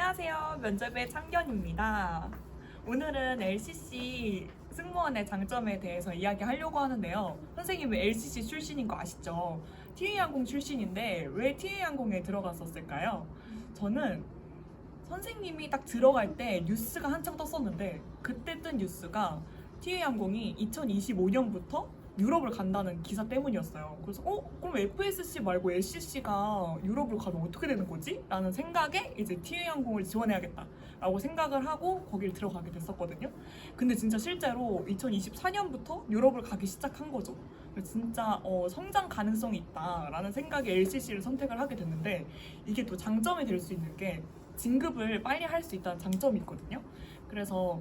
안녕하세요. 면접의 창견입니다. 오늘은 LCC 승무원의 장점에 대해서 이야기하려고 하는데요. 선생님은 LCC 출신인 거 아시죠? TA항공 출신인데 왜 TA항공에 들어갔었을까요? 저는 선생님이 딱 들어갈 때 뉴스가 한창 떴었는데 그때 뜬 뉴스가 TA항공이 2025년부터 유럽을 간다는 기사 때문이었어요. 그래서 그럼 FSC 말고 LCC가 유럽을 가면 어떻게 되는 거지? 라는 생각에 이제 TA항공을 지원해야겠다 라고 생각을 하고 거길 들어가게 됐었거든요. 근데 진짜 실제로 2024년부터 유럽을 가기 시작한 거죠. 진짜 성장 가능성이 있다라는 생각에 LCC를 선택을 하게 됐는데 이게 또 장점이 될 수 있는 게 진급을 빨리 할 수 있다는 장점이 있거든요. 그래서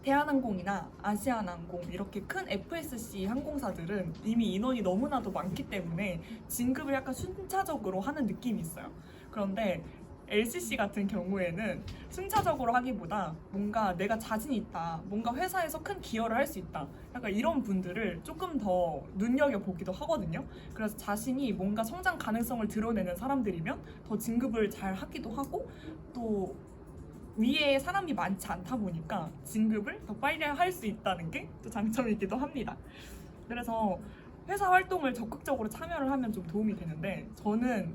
대한항공이나 아시아나항공 이렇게 큰 FSC 항공사들은 이미 인원이 너무나도 많기 때문에 진급을 약간 순차적으로 하는 느낌이 있어요. 그런데 LCC 같은 경우에는 순차적으로 하기보다 뭔가 내가 자신 있다, 뭔가 회사에서 큰 기여를 할 수 있다, 약간 이런 분들을 조금 더 눈여겨보기도 하거든요. 그래서 자신이 뭔가 성장 가능성을 드러내는 사람들이면 더 진급을 잘 하기도 하고 또 위에 사람이 많지 않다 보니까 진급을 더 빨리 할 수 있다는 게 또 장점이기도 합니다. 그래서 회사 활동을 적극적으로 참여를 하면 좀 도움이 되는데 저는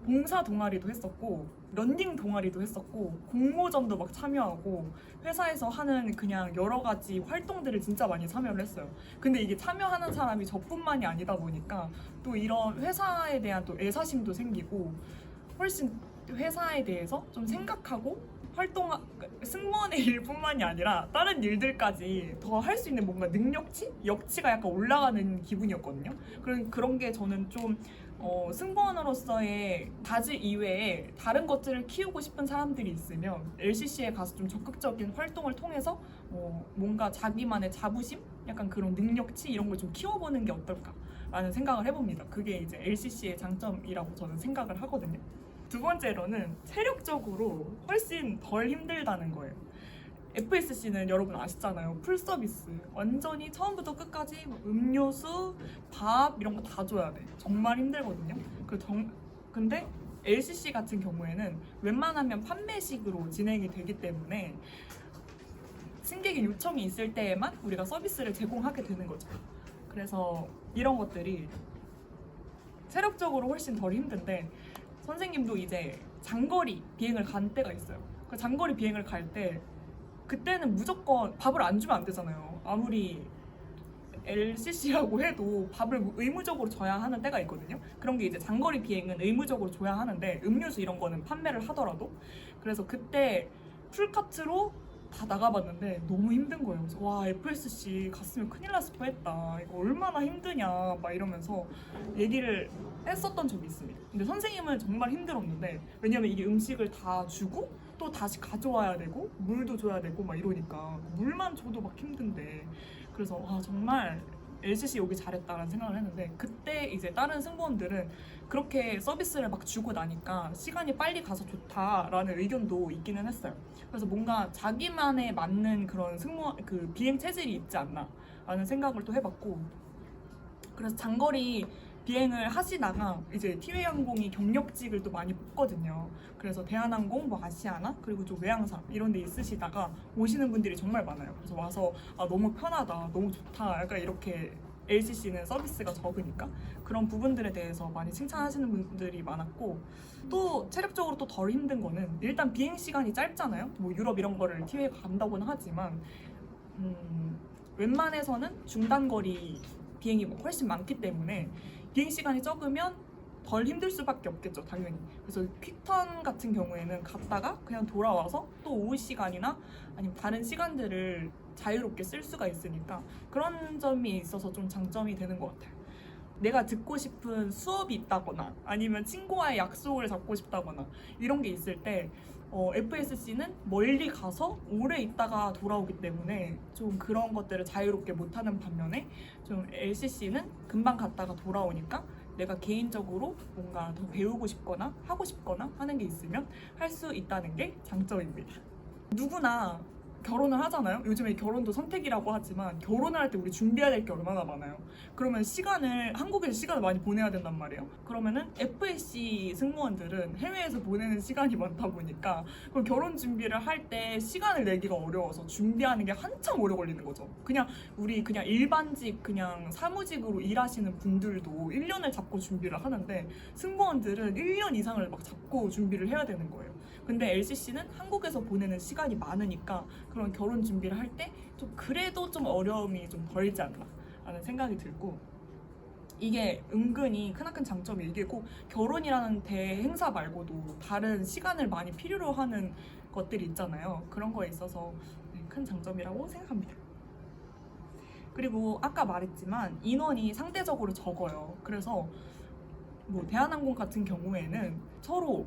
봉사 동아리도 했었고 런닝 동아리도 했었고 공모전도 막 참여하고 회사에서 하는 그냥 여러 가지 활동들을 진짜 많이 참여를 했어요. 근데 이게 참여하는 사람이 저뿐만이 아니다 보니까 또 이런 회사에 대한 또 애사심도 생기고 훨씬 회사에 대해서 좀 생각하고 승무원의 일뿐만이 아니라 다른 일들까지 더 할 수 있는 뭔가 능력치? 역치가 약간 올라가는 기분이었거든요. 그런 게 저는 좀 승무원으로서의 다질 이외에 다른 것들을 키우고 싶은 사람들이 있으면 LCC에 가서 좀 적극적인 활동을 통해서 뭔가 자기만의 자부심? 약간 그런 능력치 이런 걸 좀 키워보는 게 어떨까라는 생각을 해봅니다. 그게 이제 LCC의 장점이라고 저는 생각을 하거든요. 두 번째로는 체력적으로 훨씬 덜 힘들다는 거예요. FSC는 여러분 아시잖아요. 풀 서비스. 완전히 처음부터 끝까지 음료수, 밥 이런 거 다 줘야 돼. 정말 힘들거든요. 근데 LCC 같은 경우에는 웬만하면 판매식으로 진행이 되기 때문에 승객의 요청이 있을 때에만 우리가 서비스를 제공하게 되는 거죠. 그래서 이런 것들이 체력적으로 훨씬 덜 힘든데 선생님도 이제 장거리 비행을 간 때가 있어요. 그 장거리 비행을 갈 때 그때는 무조건 밥을 안 주면 안 되잖아요. 아무리 LCC라고 해도 밥을 의무적으로 줘야 하는 때가 있거든요. 그런 게 이제 장거리 비행은 의무적으로 줘야 하는데 음료수 이런 거는 판매를 하더라도 그래서 그때 풀카트로 다 나가봤는데 너무 힘든 거예요. 그래서 와 FSC 갔으면 큰일 났을 뻔했다. 이거 얼마나 힘드냐 막 이러면서 얘기를 했었던 적이 있습니다. 근데 선생님은 정말 힘들었는데 왜냐면 이게 음식을 다 주고 또 다시 가져와야 되고 물도 줘야 되고 막 이러니까 물만 줘도 막 힘든데 그래서 정말 LCC 오기 잘했다라는 생각을 했는데 그때 이제 다른 승무원들은 그렇게 서비스를 막 주고 나니까 시간이 빨리 가서 좋다라는 의견도 있기는 했어요. 그래서 뭔가 자기만에 맞는 그런 비행 체질이 있지 않나라는 생각을 또 해봤고 그래서 장거리 비행을 하시다가 이제 티웨이항공이 경력직을 또 많이 뽑거든요. 그래서 대한항공, 뭐 아시아나 그리고 좀 외항사 이런 데 있으시다가 오시는 분들이 정말 많아요. 그래서 와서 너무 편하다, 너무 좋다, 약간 이렇게 LCC는 서비스가 적으니까 그런 부분들에 대해서 많이 칭찬하시는 분들이 많았고 또 체력적으로 또 덜 힘든 거는 일단 비행 시간이 짧잖아요. 뭐 유럽 이런 거를 티웨이 간다고는 하지만 웬만해서는 중단거리 비행이 훨씬 많기 때문에 비행 시간이 적으면 덜 힘들 수밖에 없겠죠, 당연히. 그래서 퀵턴 같은 경우에는 갔다가 그냥 돌아와서 또 오후 시간이나 아니면 다른 시간들을 자유롭게 쓸 수가 있으니까 그런 점이 있어서 좀 장점이 되는 것 같아요. 내가 듣고 싶은 수업이 있다거나 아니면 친구와의 약속을 잡고 싶다거나 이런 게 있을 때 FSC는 멀리 가서 오래 있다가 돌아오기 때문에 좀 그런 것들을 자유롭게 못하는 반면에 좀 LCC는 금방 갔다가 돌아오니까 내가 개인적으로 뭔가 더 배우고 싶거나 하고 싶거나 하는 게 있으면 할 수 있다는 게 장점입니다. 누구나 결혼을 하잖아요. 요즘에 결혼도 선택이라고 하지만 결혼을 할 때 우리 준비해야 될 게 얼마나 많아요. 그러면 한국에서 시간을 많이 보내야 된단 말이에요. 그러면은 FSC 승무원들은 해외에서 보내는 시간이 많다 보니까 그럼 결혼 준비를 할 때 시간을 내기가 어려워서 준비하는 게 한참 오래 걸리는 거죠. 우리 일반직 사무직으로 일하시는 분들도 1년을 잡고 준비를 하는데 승무원들은 1년 이상을 막 잡고 준비를 해야 되는 거예요. 근데 LCC는 한국에서 보내는 시간이 많으니까 그런 결혼 준비를 할 때 좀 그래도 좀 어려움이 좀 덜지 않나 라는 생각이 들고, 이게 은근히 크나큰 장점이 이게 꼭 결혼이라는 대행사 말고도 다른 시간을 많이 필요로 하는 것들이 있잖아요. 그런 거에 있어서 큰 장점이라고 생각합니다. 그리고 아까 말했지만 인원이 상대적으로 적어요. 그래서 뭐 대한항공 같은 경우에는 서로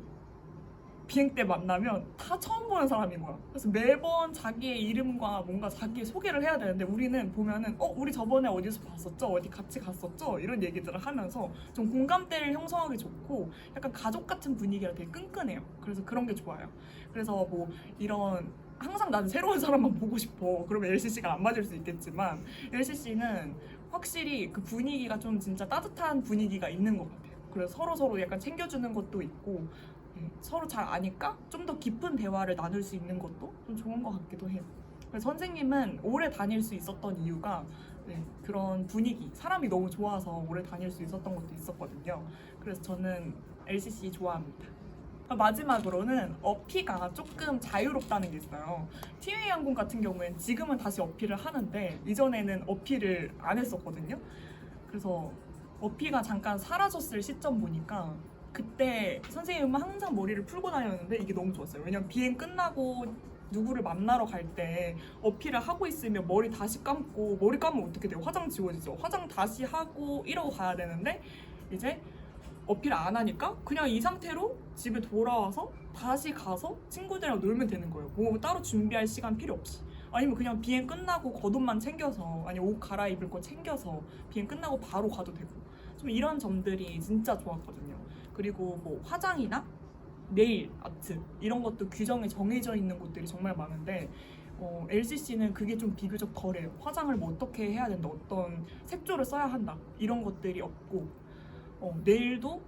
비행 때 만나면 다 처음 보는 사람인 거야. 그래서 매번 자기의 이름과 뭔가 자기 소개를 해야 되는데 우리는 보면은 우리 저번에 어디서 봤었죠? 어디 같이 갔었죠? 이런 얘기들을 하면서 좀 공감대를 형성하기 좋고 약간 가족 같은 분위기가 되게 끈끈해요. 그래서 그런 게 좋아요. 그래서 뭐 이런 항상 나는 새로운 사람만 보고 싶어. 그러면 LCC가 안 맞을 수 있겠지만 LCC는 확실히 그 분위기가 좀 진짜 따뜻한 분위기가 있는 것 같아요. 그래서 서로 약간 챙겨주는 것도 있고 서로 잘 아니까 좀 더 깊은 대화를 나눌 수 있는 것도 좀 좋은 것 같기도 해요. 그래서 선생님은 오래 다닐 수 있었던 이유가 그런 분위기, 사람이 너무 좋아서 오래 다닐 수 있었던 것도 있었거든요. 그래서 저는 LCC 좋아합니다. 마지막으로는 어피가 조금 자유롭다는 게 있어요. 티웨이 항공 같은 경우에는 지금은 다시 어피를 하는데 이전에는 어피를 안 했었거든요. 그래서 어피가 잠깐 사라졌을 시점 보니까 그때 선생님은 항상 머리를 풀고 다녔는데 이게 너무 좋았어요. 왜냐면 비행 끝나고 누구를 만나러 갈 때 어필을 하고 있으면 머리 다시 감고, 머리 감으면 어떻게 돼요? 화장 지워지죠. 화장 다시 하고 이러고 가야 되는데 이제 어필을 안 하니까 그냥 이 상태로 집에 돌아와서 다시 가서 친구들이랑 놀면 되는 거예요. 뭐 따로 준비할 시간 필요 없이. 아니면 그냥 비행 끝나고 겉옷만 챙겨서, 아니 옷 갈아입을 거 챙겨서 비행 끝나고 바로 가도 되고, 좀 이런 점들이 진짜 좋았거든요. 그리고 뭐 화장이나 네일 아트 이런 것도 규정이 정해져 있는 곳들이 정말 많은데 LCC는 그게 좀 비교적 덜해요. 화장을 뭐 어떻게 해야 된다, 어떤 색조를 써야 한다 이런 것들이 없고, 네일도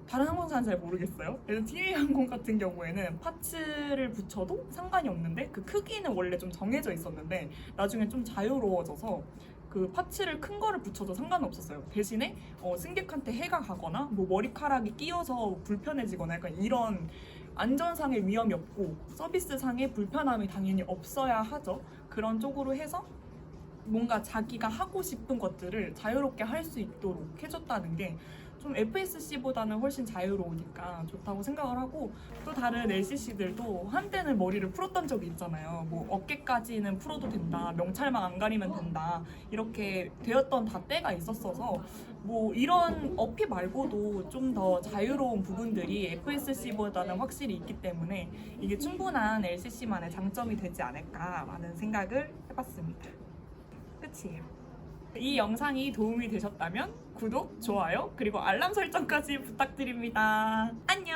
다른 항공사는 잘 모르겠어요. 그래서 티웨이 항공 같은 경우에는 파츠를 붙여도 상관이 없는데 그 크기는 원래 좀 정해져 있었는데 나중에 좀 자유로워져서 그 파츠를 큰 거를 붙여도 상관없었어요. 대신에 승객한테 해가 가거나 뭐 머리카락이 끼어서 불편해지거나 약간 이런 안전상의 위험이 없고 서비스상의 불편함이 당연히 없어야 하죠. 그런 쪽으로 해서 뭔가 자기가 하고 싶은 것들을 자유롭게 할 수 있도록 해줬다는 게 좀 FSC보다는 훨씬 자유로우니까 좋다고 생각을 하고, 또 다른 LCC들도 한때는 머리를 풀었던 적이 있잖아요. 뭐 어깨까지는 풀어도 된다, 명찰만 안 가리면 된다 이렇게 되었던 다 때가 있었어서 뭐 이런 어피 말고도 좀 더 자유로운 부분들이 FSC보다는 확실히 있기 때문에 이게 충분한 LCC만의 장점이 되지 않을까라는 생각을 해봤습니다. 끝이에요. 이 영상이 도움이 되셨다면 구독, 좋아요, 그리고 알람 설정까지 부탁드립니다. 안녕!